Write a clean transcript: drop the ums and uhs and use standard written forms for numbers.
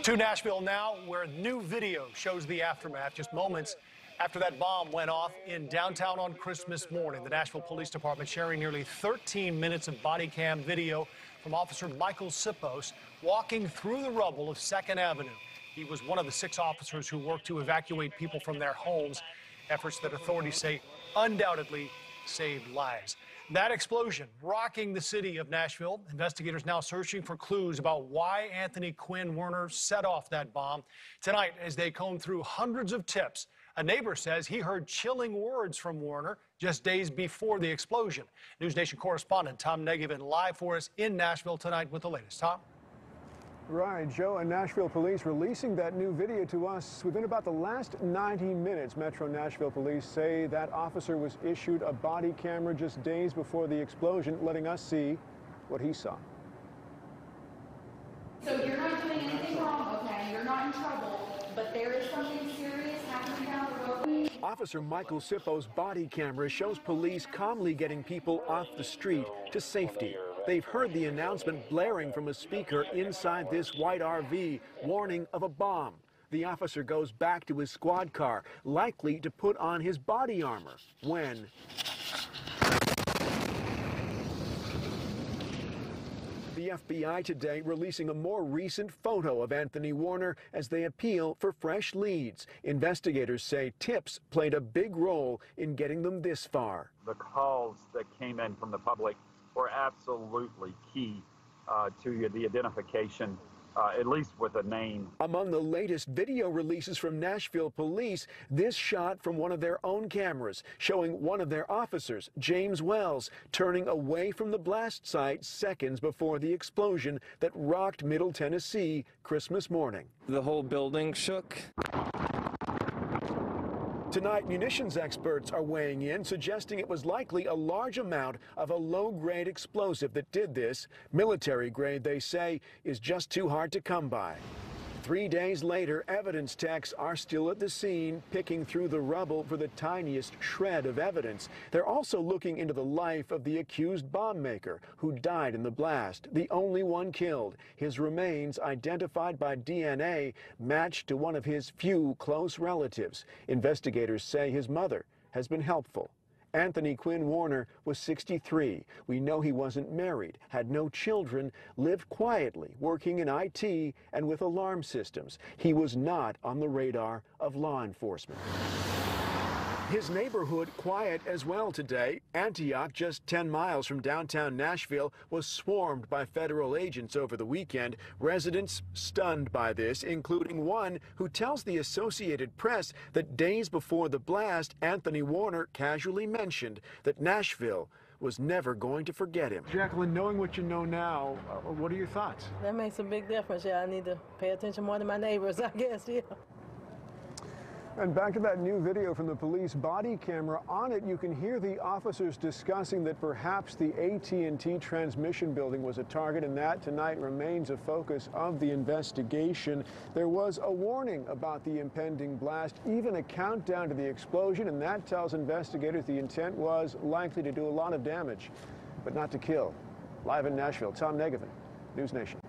To Nashville now, where new video shows the aftermath just moments after that bomb went off in downtown on Christmas morning. The Nashville Police Department sharing nearly 13 minutes of body cam video from Officer Michael Sipos walking through the rubble of 2nd Avenue. He was one of the 6 officers who worked to evacuate people from their homes, efforts that authorities say undoubtedly saved lives. That explosion rocking the city of Nashville. Investigators now searching for clues about why Anthony Quinn Werner set off that bomb. Tonight, as they comb through hundreds of tips, a neighbor says he heard chilling words from Werner just days before the explosion. News Nation correspondent Tom Negevin live for us in Nashville tonight with the latest. Tom? Right, Joe, and Nashville police releasing that new video to us within about the last 90 minutes. Metro Nashville police say that officer was issued a body camera just days before the explosion, letting us see what he saw. So you're not doing anything wrong, okay? You're not in trouble, but there is something serious happening down the road. Officer Michael Sipos' body camera shows police calmly getting people off the street to safety. They've heard the announcement blaring from a speaker inside this white RV, warning of a bomb. The officer goes back to his squad car, likely to put on his body armor, when the FBI today releasing a more recent photo of Anthony Werner as they appeal for fresh leads. Investigators say tips played a big role in getting them this far. The calls that came in from the public were absolutely key to the identification, at least with a name. Among the latest video releases from Nashville police, this shot from one of their own cameras showing one of their officers, James Wells, turning away from the blast site seconds before the explosion that rocked Middle Tennessee Christmas morning. The whole building shook. Tonight, munitions experts are weighing in, suggesting it was likely a large amount of a low-grade explosive that did this. Military grade, they say, is just too hard to come by. 3 days later, evidence techs are still at the scene, picking through the rubble for the tiniest shred of evidence. They're also looking into the life of the accused bomb maker who died in the blast, the only one killed. His remains, identified by DNA, matched to one of his few close relatives. Investigators say his mother has been helpful. Anthony Quinn Werner was 63. We know he wasn't married, had no children, lived quietly, working in IT and with alarm systems. He was not on the radar of law enforcement. His neighborhood quiet as well today. Antioch, just 10 miles from downtown Nashville, was swarmed by federal agents over the weekend. Residents stunned by this, including one who tells the Associated Press that days before the blast, Anthony Werner casually mentioned that Nashville was never going to forget him. Jacqueline, knowing what you know now, what are your thoughts? That makes a big difference. Yeah, I need to pay attention more to my neighbors, I guess, yeah. And back to that new video from the police body camera. On it, you can hear the officers discussing that perhaps the AT&T transmission building was a target, and that tonight remains a focus of the investigation. There was a warning about the impending blast, even a countdown to the explosion, and that tells investigators the intent was likely to do a lot of damage, but not to kill. Live in Nashville, Tom Negevin, News Nation.